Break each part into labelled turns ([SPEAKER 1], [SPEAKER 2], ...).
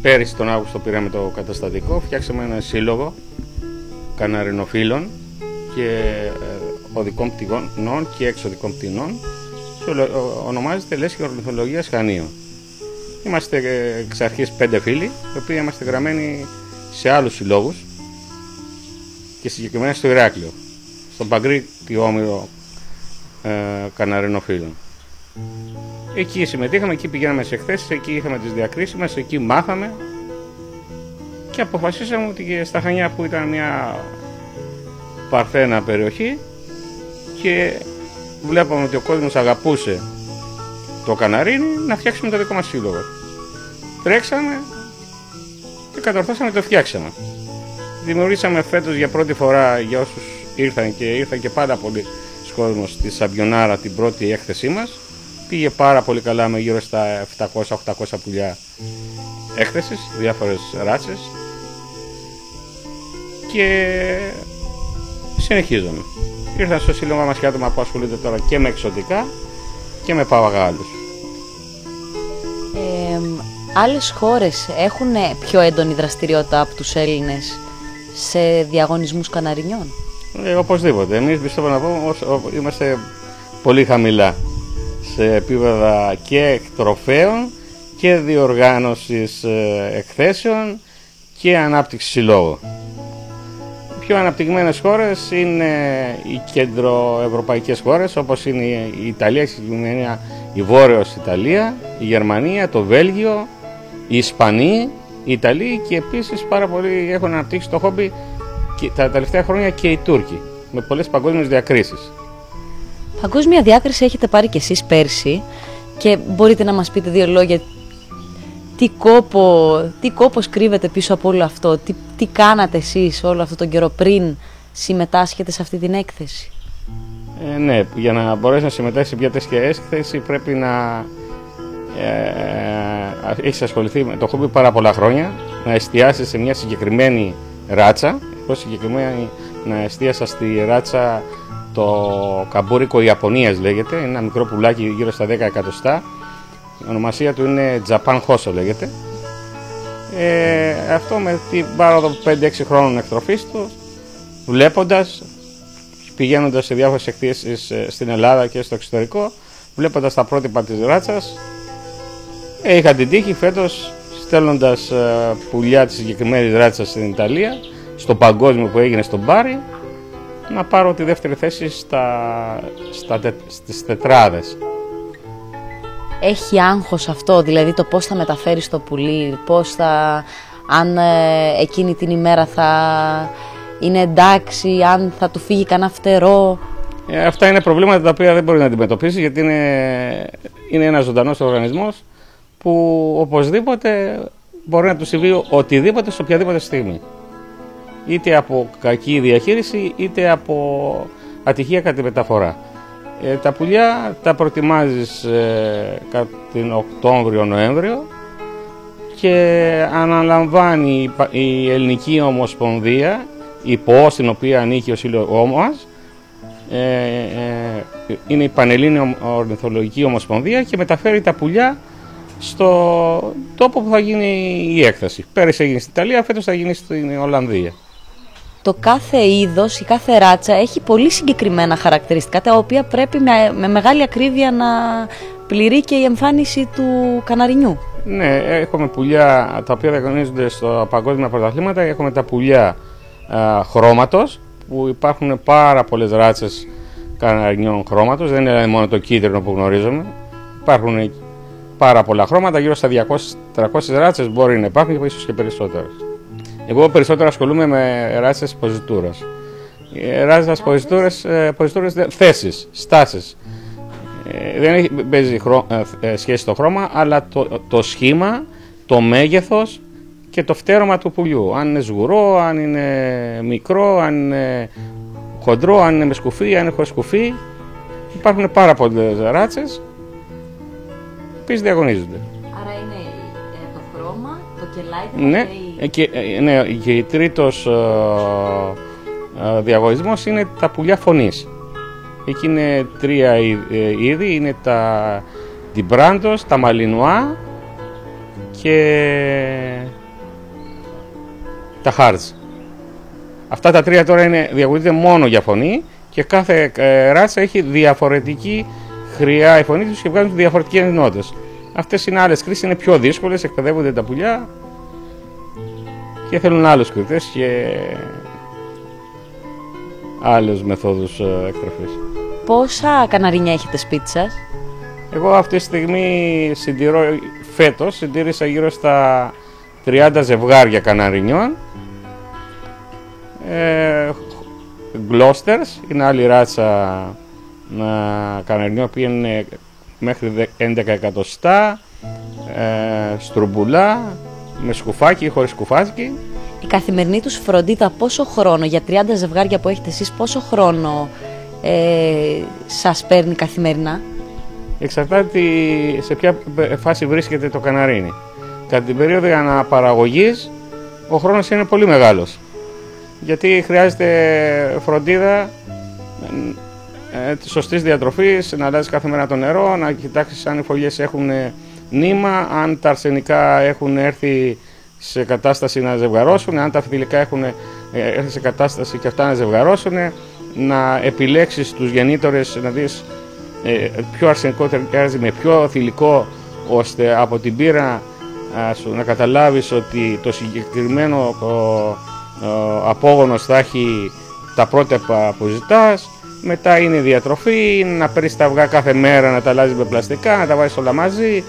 [SPEAKER 1] Πέρυσι τον Αύγουστο πήραμε το καταστατικό, φτιάξαμε ένα σύλλογο καναρινοφύλων και οδικών πτηνών και εξωδικών πτηνών. Ονομάζεται Λέσχη Ορνηθολογίας Χανίων. Είμαστε εξ αρχής 5 φίλοι, οι οποίοι είμαστε γραμμένοι σε άλλους συλλόγους και συγκεκριμένα στο Ηράκλειο, στον Παγκρίτη Όμηρο καναρινοφύλων. Εκεί συμμετείχαμε, εκεί πηγαίναμε σε εκθέσεις, εκεί είχαμε τις διακρίσεις μας, εκεί μάθαμε και αποφασίσαμε ότι στα Χανιά, που ήταν μια παρθένα περιοχή και βλέπαμε ότι ο κόσμος αγαπούσε το καναρίνι, να φτιάξουμε το δικό μας σύλλογο. Τρέξαμε και κατορθώσαμε και το φτιάξαμε. Δημιουργήσαμε φέτος για πρώτη φορά, για όσους ήρθαν και πάρα πολλοί κόσμος, στη Σαμπιονάρα, την πρώτη έκθεσή μας. Πήγε πάρα πολύ καλά, με γύρω στα 700-800 πουλιά έκθεσης, διάφορες ράτσες, και συνεχίζουμε. Ήρθαν στο σύλλογο μας και άτομα που ασχολούνται τώρα και με εξωτικά και με παπαγάλους.
[SPEAKER 2] Άλλες χώρες έχουν πιο έντονη δραστηριότητα από τους Έλληνες σε διαγωνισμούς καναρινιών?
[SPEAKER 1] Οπωσδήποτε. Εμείς, πιστεύω να πω, είμαστε πολύ χαμηλά σε επίπεδα και τροφέων και διοργάνωσης εκθέσεων και ανάπτυξη συλλόγου. Οι πιο αναπτυγμένες χώρες είναι οι κεντροευρωπαϊκές χώρες, όπως είναι η Ιταλία, η Βόρειος Ιταλία, η Γερμανία, το Βέλγιο, οι Ισπανοί, οι Ιταλοί, και επίσης πάρα πολλοί έχουν αναπτύξει το χόμπι τα τελευταία χρόνια και οι Τούρκοι, με πολλές παγκόσμιες διακρίσεις.
[SPEAKER 2] Παγκόσμια διάκριση έχετε πάρει κι εσείς πέρσι, και μπορείτε να μας πείτε δύο λόγια τι κόπος κρύβεται πίσω από όλο αυτό, τι κάνατε εσείς όλο αυτό τον καιρό πριν συμμετάσχετε σε αυτή την έκθεση?
[SPEAKER 1] Ναι, για να μπορέσει να συμμετάσχει σε μια τέτοια έκθεση πρέπει να έχεις ασχοληθεί με το χόμπι πάρα πολλά χρόνια, να εστιάσεις σε μια συγκεκριμένη ράτσα. Εγώ συγκεκριμένα να εστίασα στη ράτσα το καμπούρικο Ιαπωνίας, λέγεται, είναι ένα μικρό πουλάκι γύρω στα 10 εκατοστά. Η ονομασία του είναι Japan Hoso, λέγεται. Αυτό με την πάροδο 5-6 χρόνων εκτροφής του, βλέποντας, πηγαίνοντας σε διάφορες εκθέσεις στην Ελλάδα και στο εξωτερικό, βλέποντας τα πρότυπα της ράτσας, είχα την τύχη φέτος, στέλνοντας πουλιά της συγκεκριμένης ράτσας στην Ιταλία, στο παγκόσμιο που έγινε στον Μπάρι, να πάρω τη δεύτερη θέση στις τετράδες.
[SPEAKER 2] Έχει άγχος αυτό, δηλαδή το πώς θα μεταφέρεις το πουλί, αν εκείνη την ημέρα θα είναι εντάξει, αν θα του φύγει κανένα φτερό?
[SPEAKER 1] Αυτά είναι προβλήματα τα οποία δεν μπορεί να αντιμετωπίσει, γιατί είναι ένας ζωντανός οργανισμός που οπωσδήποτε μπορεί να του συμβεί οτιδήποτε σε οποιαδήποτε στιγμή. Είτε από κακή διαχείριση, είτε από ατυχία κατά τη μεταφορά. Τα πουλιά τα προετοιμάζεις κατά την Οκτώβριο-Νοέμβριο και αναλαμβάνει η Ελληνική Ομοσπονδία, υπό στην οποία ανήκει ο σύλλογός μας, είναι η Πανελλήνια Ορνηθολογική Ομοσπονδία, και μεταφέρει τα πουλιά στο τόπο που θα γίνει η έκθεση. Πέρυσι έγινε στην Ιταλία, φέτος θα γίνει στην Ολλανδία.
[SPEAKER 2] Το κάθε είδος, η κάθε ράτσα έχει πολύ συγκεκριμένα χαρακτηριστικά, τα οποία πρέπει με μεγάλη ακρίβεια να πληρεί και η εμφάνιση του καναρινιού.
[SPEAKER 1] Ναι, έχουμε πουλιά τα οποία διαγωνίζονται στο παγκόσμια πρωταθλήματα. Έχουμε τα πουλιά χρώματος, που υπάρχουν πάρα πολλές ράτσες καναρινιών χρώματος. Δεν είναι μόνο το κίτρινο που γνωρίζουμε. Υπάρχουν πάρα πολλά χρώματα, γύρω στα 200-300 ράτσες μπορεί να υπάρχουν, ίσως και περισσότερες. Εγώ περισσότερο ασχολούμαι με ράτσες ποζιτούρας. Ράτσες ποζιτούρας, θέσεις, στάσεις. Δεν παίζει σχέση το χρώμα, αλλά το σχήμα, το μέγεθος και το φτέρωμα του πουλιού. Αν είναι σγουρό, αν είναι μικρό, αν είναι χοντρό, αν είναι με σκουφί, αν είναι χωρίς σκουφί. Υπάρχουν πάρα πολλές ράτσες που διαγωνίζονται.
[SPEAKER 2] Άρα είναι το χρώμα, το κελάι,
[SPEAKER 1] ναι, και η τρίτος διαγωνισμός είναι τα πουλιά φωνής. Εκεί είναι 3 είδη, είναι τα Ντιμπράντος, τα Μαλινουά και τα hearts. Αυτά τα τρία τώρα διαγωνίζονται μόνο για φωνή και κάθε ράτσα έχει διαφορετική χρειά η φωνή τους και βγάζουν διαφορετικές νότες. Αυτές είναι άλλες κρίσεις, είναι πιο δύσκολες, εκπαιδεύονται τα πουλιά και θέλουν άλλους κριτές και άλλες μεθόδους εκτροφής.
[SPEAKER 2] Πόσα καναρίνια έχετε σπίτι σας?
[SPEAKER 1] Εγώ αυτή τη στιγμή φέτος συντήρησα γύρω στα 30 ζευγάρια καναρινιών. Γκλώστερς είναι άλλη ράτσα καναρινιών που είναι μέχρι 11 εκατοστά, στρουμπουλά, με σκουφάκι ή χωρίς σκουφάκι.
[SPEAKER 2] Η καθημερινή τους φροντίδα πόσο χρόνο, για 30 ζευγάρια που έχετε εσείς, πόσο χρόνο σας παίρνει καθημερινά?
[SPEAKER 1] Εξαρτάται σε ποια φάση βρίσκεται το καναρίνι. Κατά την περίοδο αναπαραγωγής ο χρόνος είναι πολύ μεγάλος, γιατί χρειάζεται φροντίδα της σωστής διατροφής, να αλλάζεις κάθε μέρα το νερό, να κοιτάξεις αν οι φωλιές έχουν νήμα, αν τα αρσενικά έχουν έρθει σε κατάσταση να ζευγαρώσουν, αν τα φυτιλικά έχουν έρθει σε κατάσταση και αυτά να ζευγαρώσουν, να επιλέξεις τους γεννήτορες, να δεις ποιο αρσενικό ταιριάζει με ποιο θηλυκό, ώστε από την πείρα σου να καταλάβεις ότι το συγκεκριμένο απόγονος θα έχει τα πρότυπα που ζητάς. Μετά είναι η διατροφή, είναι να παίρνεις τα αυγά κάθε μέρα, να τα αλλάζεις με πλαστικά, να τα βάζεις όλα μαζί.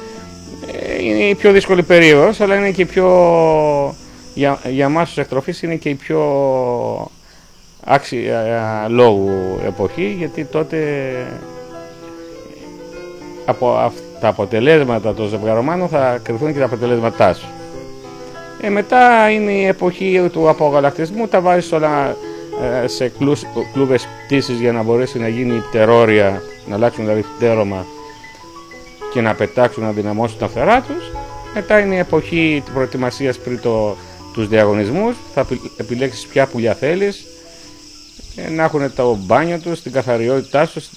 [SPEAKER 1] Είναι η πιο δύσκολη περίοδος, αλλά είναι και η πιο, για εμάς τους εκτροφείς είναι και η πιο άξια λόγου εποχή, γιατί τότε από τα αποτελέσματα των ζευγαρωμάτων θα κρυφθούν και τα αποτελέσματά σου. Μετά είναι η εποχή του απογαλακτισμού, τα βάζεις όλα σε κλούβες πτήσεις για να μπορέσει να γίνει τερόρια, να αλλάξουν δηλαδή πτέρωμα και να πετάξουν, να δυναμώσουν τα φτερά τους. Μετά είναι η εποχή της προετοιμασίας πριν τους διαγωνισμούς, θα επιλέξεις ποια πουλιά θέλεις, να έχουν το μπάνιο τους, την καθαριότητά τους,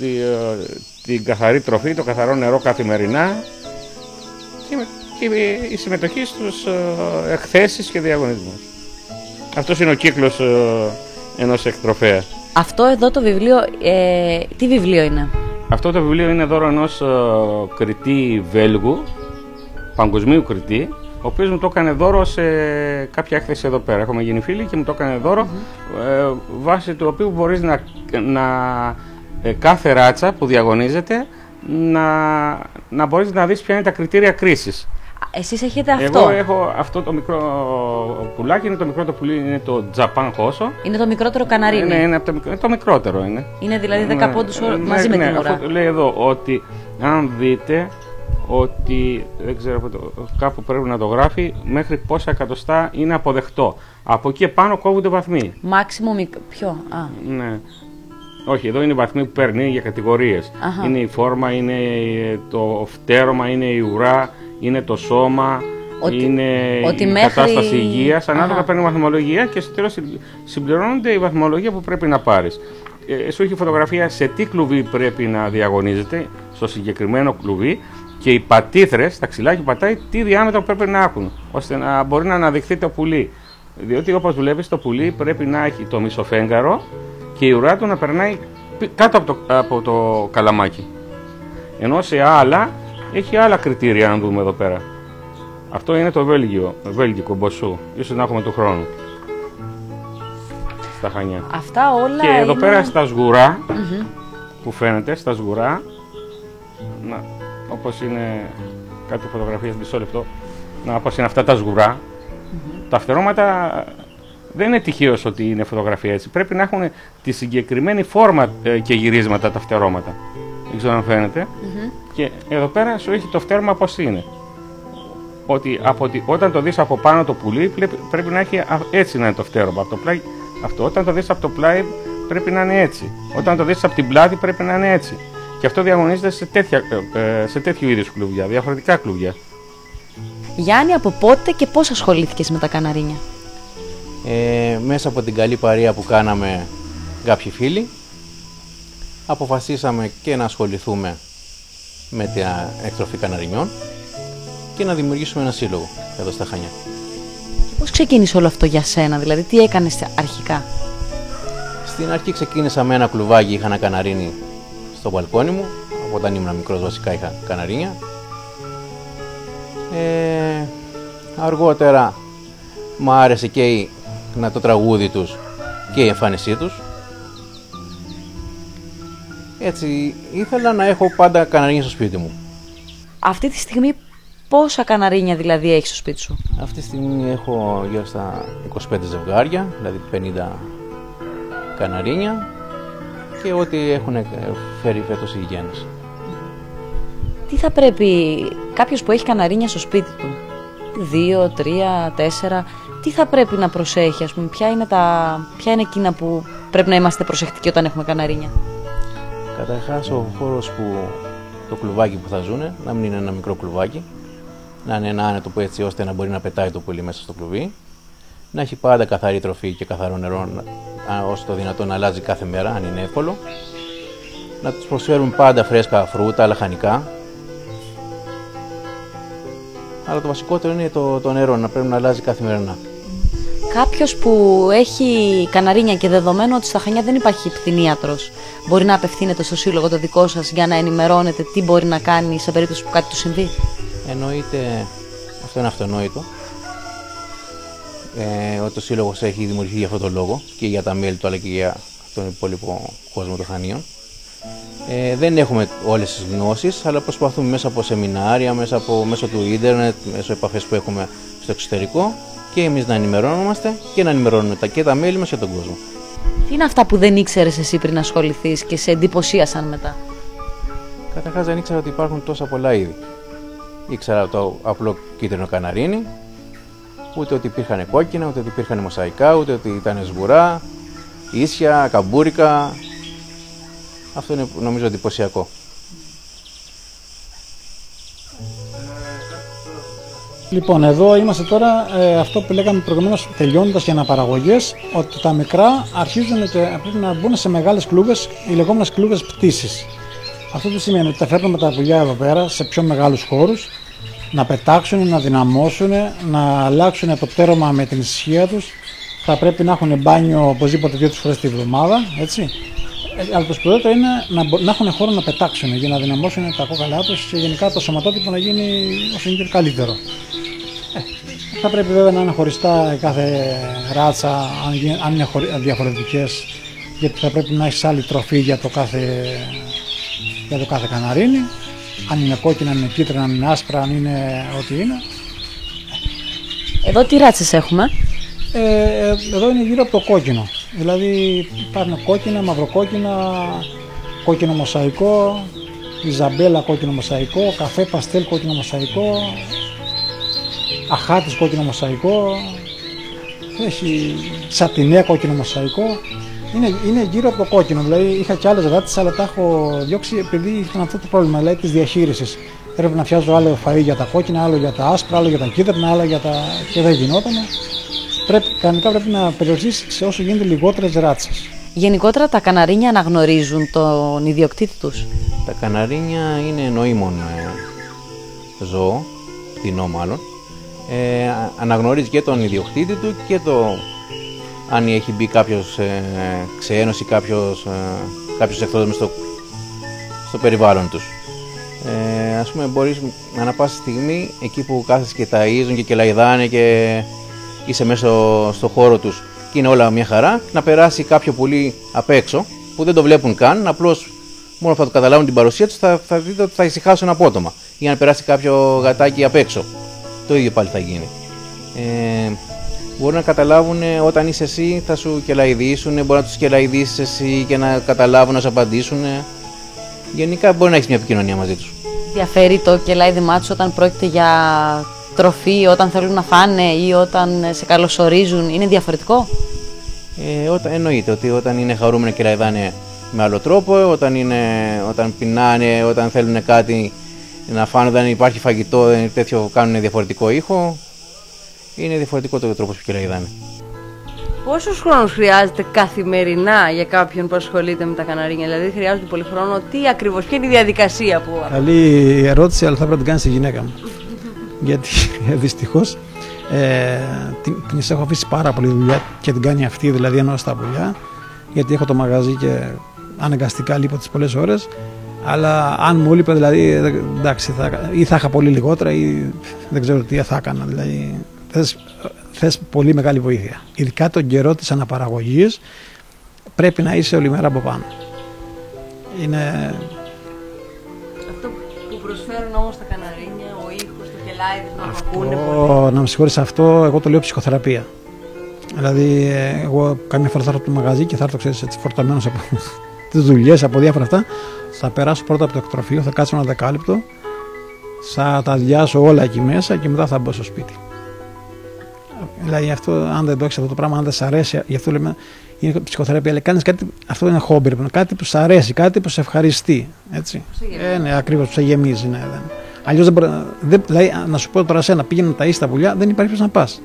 [SPEAKER 1] την καθαρή τροφή, το καθαρό νερό καθημερινά και η συμμετοχή στους εκθέσεις και διαγωνισμούς. Αυτός είναι ο κύκλος ενός εκτροφέα. Αυτό
[SPEAKER 2] εδώ το βιβλίο, τι βιβλίο είναι?
[SPEAKER 1] Αυτό το βιβλίο είναι δώρο ενός κριτή Βέλγου, παγκοσμίου κριτή, ο οποίος μου το έκανε δώρο σε κάποια έκθεση εδώ πέρα. Έχουμε γίνει φίλοι και μου το έκανε δώρο, βάσει του οποίου μπορείς κάθε ράτσα που διαγωνίζεται να μπορείς να δεις ποια είναι τα κριτήρια κρίσης.
[SPEAKER 2] Εσείς έχετε αυτό?
[SPEAKER 1] Εγώ έχω αυτό το μικρό πουλάκι, είναι το μικρό το πουλί, είναι το Japan Hoso.
[SPEAKER 2] Είναι το μικρότερο καναρίνι?
[SPEAKER 1] Ναι, είναι το μικρότερο είναι.
[SPEAKER 2] Είναι δηλαδή 10 πόντους μαζί με την ουρά.
[SPEAKER 1] Αυτό λέει εδώ ότι αν δείτε ότι, δεν ξέρω, κάπου πρέπει να το γράφει, μέχρι πόσα εκατοστά είναι αποδεκτό. Από εκεί επάνω κόβονται βαθμοί.
[SPEAKER 2] Μάξιμο ποιο?
[SPEAKER 1] Ναι. Όχι, εδώ είναι οι βαθμοί που παίρνει για κατηγορίες. Είναι η φόρμα, είναι το φτέρωμα, είναι η ουρά, είναι το σώμα, είναι η κατάσταση υγείας. Ανάλογα παίρνει βαθμολογία και στο τέλος συμπληρώνονται η βαθμολογία που πρέπει να πάρεις. Σου έχει φωτογραφία σε τι κλουβί πρέπει να διαγωνίζεται, στο συγκεκριμένο κλουβί, και οι πατήθρες, τα ξυλάκια πατάει, τι διάμετρο πρέπει να έχουν, ώστε να μπορεί να αναδειχθεί το πουλί. Διότι όπως βλέπεις, το πουλί πρέπει να έχει το μισοφέγγαρο και η ουρά του να περνάει κάτω από το καλαμάκι. Ενώ σε άλλα έχει άλλα κριτήρια, να δούμε εδώ πέρα. Αυτό είναι το βέλγικο μποσού, ίσως να έχουμε του χρόνου στα Χανιά.
[SPEAKER 2] Αυτά όλα
[SPEAKER 1] και εδώ πέρα στα σγουρά, που φαίνεται, στα σγουρά, όπως είναι κάτι φωτογραφίες, μισό λεπτό, όπως είναι αυτά τα σγουρά, τα φτερώματα δεν είναι τυχαίως ότι είναι φωτογραφία έτσι. Πρέπει να έχουν τη συγκεκριμένη φόρμα και γυρίσματα τα φτερώματα. Δεν ξέρω αν φαίνεται. Και εδώ πέρα σου έχει το φτέρμα πώς είναι. Ότι όταν το δεις από πάνω το πουλί, πρέπει να έχει έτσι να είναι το φτέρωμα. Από το πλάι, αυτό. Όταν το δεις από το πλάι πρέπει να είναι έτσι. Όταν το δεις από την πλάτη πρέπει να είναι έτσι. Και αυτό διαγωνίζεται σε τέτοιου είδους κλουβιά, διαφορετικά κλουβιά.
[SPEAKER 2] Γιάννη, από πότε και πώς ασχολήθηκες με τα καναρίνια?
[SPEAKER 3] Μέσα από την καλή παρέα που κάναμε κάποιοι φίλοι, αποφασίσαμε και να ασχοληθούμε με την εκτροφή καναρινιών και να δημιουργήσουμε ένα σύλλογο εδώ στα Χανιά.
[SPEAKER 2] Πώς Πώς ξεκίνησε όλο αυτό για σένα, δηλαδή τι έκανες αρχικά?
[SPEAKER 3] Στην αρχή ξεκίνησα με ένα κλουβάκι, είχα ένα καναρίνι στο μπαλκόνι μου. Από όταν ήμουν μικρός βασικά είχα καναρίνια. Αργότερα μου άρεσε και το τραγούδι τους και η εμφάνισή τους. Έτσι ήθελα να έχω πάντα καναρίνια στο σπίτι μου.
[SPEAKER 2] Αυτή τη στιγμή πόσα καναρίνια δηλαδή έχεις στο σπίτι σου?
[SPEAKER 3] Αυτή τη στιγμή έχω γύρω στα 25 ζευγάρια, δηλαδή 50 καναρίνια και ό,τι έχουν φέρει φέτος οι γέννες. Τι
[SPEAKER 2] θα πρέπει κάποιος που έχει καναρίνια στο σπίτι του, 2, 3, 4, τι θα πρέπει να προσέχει, ας πούμε, ποια είναι εκείνα που πρέπει να είμαστε προσεκτικοί όταν έχουμε καναρίνια?
[SPEAKER 3] Καταρχάς ο χώρος το κλουβάκι που θα ζουνε, να μην είναι ένα μικρό κλουβάκι, να είναι ένα άνετο που έτσι ώστε να μπορεί να πετάει το πουλί μέσα στο κλουβί, να έχει πάντα καθαρή τροφή και καθαρό νερό, όσο το δυνατόν να αλλάζει κάθε μέρα, αν είναι εύκολο, να τους προσφέρουν πάντα φρέσκα φρούτα, λαχανικά, αλλά το βασικότερο είναι το νερό, να πρέπει να αλλάζει καθημερινά.
[SPEAKER 2] Κάποιος που έχει καναρίνια και δεδομένο ότι στα Χανιά δεν υπάρχει κτηνίατρος, μπορεί να απευθύνεται στο σύλλογο το δικό σας για να ενημερώνετε τι μπορεί να κάνει σε περίπτωση που κάτι του συμβεί?
[SPEAKER 3] Εννοείται, αυτό είναι αυτονόητο, ότι ο σύλλογος έχει δημιουργηθεί για αυτόν τον λόγο και για τα μέλη του αλλά και για τον υπόλοιπο κόσμο των Χανίων. Δεν έχουμε όλες τις γνώσεις, αλλά προσπαθούμε μέσα από σεμινάρια, μέσω του ίντερνετ, μέσω επαφές που έχουμε στο εξωτερικό και εμείς να ενημερώνομαστε και να ενημερώνουμε και τα μέλη μας και τον κόσμο.
[SPEAKER 2] Τι είναι αυτά που δεν ήξερες εσύ πριν ασχοληθείς και σε εντυπωσίασαν μετά?
[SPEAKER 3] Καταρχάς δεν ήξερα ότι υπάρχουν τόσα πολλά είδη. Ήξερα το απλό κίτρινο καναρίνι, ούτε ότι υπήρχαν κόκκινα, ούτε ότι υπήρχαν μοσαϊκά, ούτε ότι ήταν σγουρά, ίσια, καμπούρικα. Αυτό είναι νομίζω εντυπωσιακό.
[SPEAKER 4] Λοιπόν, εδώ είμαστε τώρα, αυτό που λέγαμε προηγουμένως, τελειώνοντας για αναπαραγωγές, ότι τα μικρά αρχίζουν και πρέπει να μπουν σε μεγάλες κλούβες, οι λεγόμενες κλούβες πτήσης. Αυτό τι σημαίνει? Ότι τα φέρνουμε τα πουλιά εδώ πέρα σε πιο μεγάλους χώρους, να πετάξουν, να δυναμώσουν, να αλλάξουν το πτέρωμα με την ησυχία τους. Θα πρέπει να έχουν μπάνιο οπωσδήποτε 2 φορές τη βδομάδα, έτσι. Αλλά το σπουδαιότερο είναι να έχουν χώρο να πετάξουν για να δυναμώσουν τα κόκαλά τους και γενικά το σωματότυπο να γίνει όσο είναι καλύτερο. Θα πρέπει βέβαια να είναι χωριστά κάθε ράτσα, αν είναι διαφορετικές, γιατί θα πρέπει να έχεις άλλη τροφή για το κάθε καναρίνι. Αν είναι κόκκινα, αν είναι κίτρινα, αν είναι άσπρα, αν είναι ό,τι είναι.
[SPEAKER 2] Εδώ τι ράτσες έχουμε?
[SPEAKER 4] Εδώ είναι γύρω από το κόκκινο. Δηλαδή υπάρχουν κόκκινα, μαυροκόκκινα, κόκκινο μοσαϊκό, Ιζαμπέλα κόκκινο μοσαϊκό, καφέ παστέλ κόκκινο μοσαϊκό, αχάτης κόκκινο μοσαϊκό, έχει σατινέ κόκκινο μοσαϊκό. Είναι γύρω από το κόκκινο, δηλαδή είχα και άλλες γάτες, αλλά τα έχω διώξει επειδή είχαν αυτό το πρόβλημα, δηλαδή της διαχείρισης. Πρέπει να φτιάζω άλλο φαΐ για τα κόκκινα, άλλο για τα άσπρα, άλλο για τα κίτρινα, άλλο για τα... και δεν γινόταν. Κανονικά πρέπει να περιοριστείς σε όσο γίνεται λιγότερες ράτσες.
[SPEAKER 2] Γενικότερα τα καναρίνια αναγνωρίζουν τον ιδιοκτήτη τους?
[SPEAKER 3] Τα καναρίνια είναι νοήμων ζώο, πτηνό μάλλον. Αναγνωρίζει και τον ιδιοκτήτη του και αν έχει μπει κάποιος ξένος ή κάποιος εχθρός μες στο περιβάλλον τους. Ας πούμε μπορείς ανά πάσα στιγμή εκεί που κάθεσαι και ταΐζουν και κελαϊδάνε και είσαι μέσα στο χώρο τους και είναι όλα μια χαρά, να περάσει κάποιο πουλί απ' έξω που δεν το βλέπουν καν, απλώς μόνο θα το καταλάβουν την παρουσία τους, θα δείτε ότι θα ησυχάσουν απότομα, για να περάσει κάποιο γατάκι απ' έξω. Το ίδιο πάλι θα γίνει. Μπορούν να καταλάβουν όταν είσαι εσύ, θα σου κελαϊδίσουν, μπορεί να τους κελαϊδίσεις εσύ και να καταλάβουν, να σου απαντήσουν. Γενικά μπορεί να έχεις μια επικοινωνία μαζί τους. Διαφέρει
[SPEAKER 2] το κελάιδημά τους όταν πρόκειται για τροφή, όταν θέλουν να φάνε ή όταν σε καλωσορίζουν, είναι διαφορετικό?
[SPEAKER 3] Εννοείται ότι όταν είναι χαρούμενοι κελαϊδάνε με άλλο τρόπο, όταν πεινάνε, όταν θέλουν κάτι να φάνε, όταν υπάρχει φαγητό τέτοιο, κάνουν διαφορετικό ήχο. Είναι διαφορετικό το τρόπο που κελαϊδάνε.
[SPEAKER 5] Πόσους χρόνους χρειάζεται καθημερινά για κάποιον που ασχολείται με τα καναρίνια? Δηλαδή χρειάζεται πολύ χρόνο, τι ακριβώς, ποια είναι η διαδικασία που...
[SPEAKER 4] Καλή ερώτηση, αλλά θα πρέπει να την κάνεις η γυναίκα μου. Γιατί δυστυχώς Την έχω αφήσει πάρα πολύ δουλειά και την κάνει αυτή, δηλαδή ενώ στα πουλιά, γιατί έχω το μαγαζί και αναγκαστικά λείπω τις πολλές ώρες. Αλλά αν μου έλειπε, δηλαδή, εντάξει, ή θα είχα πολύ λιγότερα ή δεν ξέρω τι θα έκανα. Δηλαδή, θες πολύ μεγάλη βοήθεια. Ειδικά τον καιρό της αναπαραγωγής πρέπει να είσαι όλη μέρα από πάνω. Είναι...
[SPEAKER 5] Αυτό που προσφέρουν όμως τα καναρίνια, ο ήχος, το κελάιδι, που ακούνε.
[SPEAKER 4] Να με συγχωρείς, αυτό εγώ το λέω ψυχοθεραπεία. Δηλαδή, εγώ καμιά φορά θα έρθω από το μαγαζί και θα έρθω, ξέρεις, έτσι φορταμένος από τις δουλειές, από διάφορα αυτά. Θα περάσω πρώτα από το εκτροφείο, θα κάτσω ένα δεκάλεπτο, θα τα αδειάσω όλα εκεί μέσα και μετά θα μπω στο σπίτι. Δηλαδή, αυτό, αν δεν το έχεις αυτό το πράγμα, αν δεν σ' αρέσει, γι' αυτό λέμε είναι ψυχοθεραπεία. Αλλά κάνεις κάτι, αυτό είναι χόμπι, κάτι που σ' αρέσει, κάτι που σε ευχαριστεί. Έτσι. Ναι, ακριβώς, που σε γεμίζει. Ναι, αλλιώς δεν μπορεί. Δηλαδή, να σου πω τώρα εσένα, πήγαινε να ταΐσεις τα πουλιά, δεν υπάρχει πώς να πας.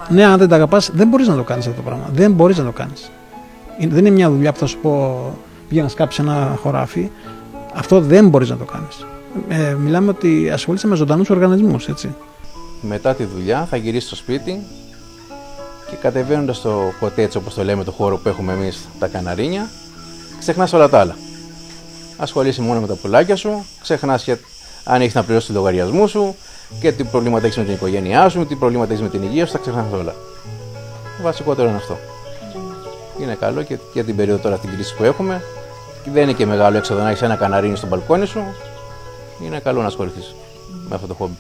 [SPEAKER 4] Ναι, αν δεν τα αγαπάς, δεν μπορείς να το κάνεις αυτό το πράγμα. Δεν μπορείς να το κάνεις. Δεν είναι μια δουλειά που θα σου πω πήγαινε να σκάψεις ένα χωράφι. Αυτό δεν μπορείς να το κάνεις. Μιλάμε ότι ασχολείσαι με ζωντανούς οργανισμούς, έτσι.
[SPEAKER 3] Μετά τη δουλειά θα γυρίσεις στο σπίτι και κατεβαίνοντας στο κοτέτσι, όπως το λέμε, το χώρο που έχουμε εμείς τα καναρίνια, ξεχνάς όλα τα άλλα. Ασχολείσαι μόνο με τα πουλάκια σου, ξεχνάς και αν έχεις να πληρώσεις το λογαριασμό σου και τι προβλήματα έχεις με την οικογένειά σου, τι προβλήματα έχεις με την υγεία σου, θα ξεχνάς όλα. Το βασικότερο είναι αυτό. Είναι καλό και για την περίοδο τώρα την κρίση που έχουμε. Δεν είναι και μεγάλο έξοδο να έχεις ένα καναρίνι στο μπαλκόνι σου. Είναι καλό να ασχοληθείς με αυτό το χόμπι.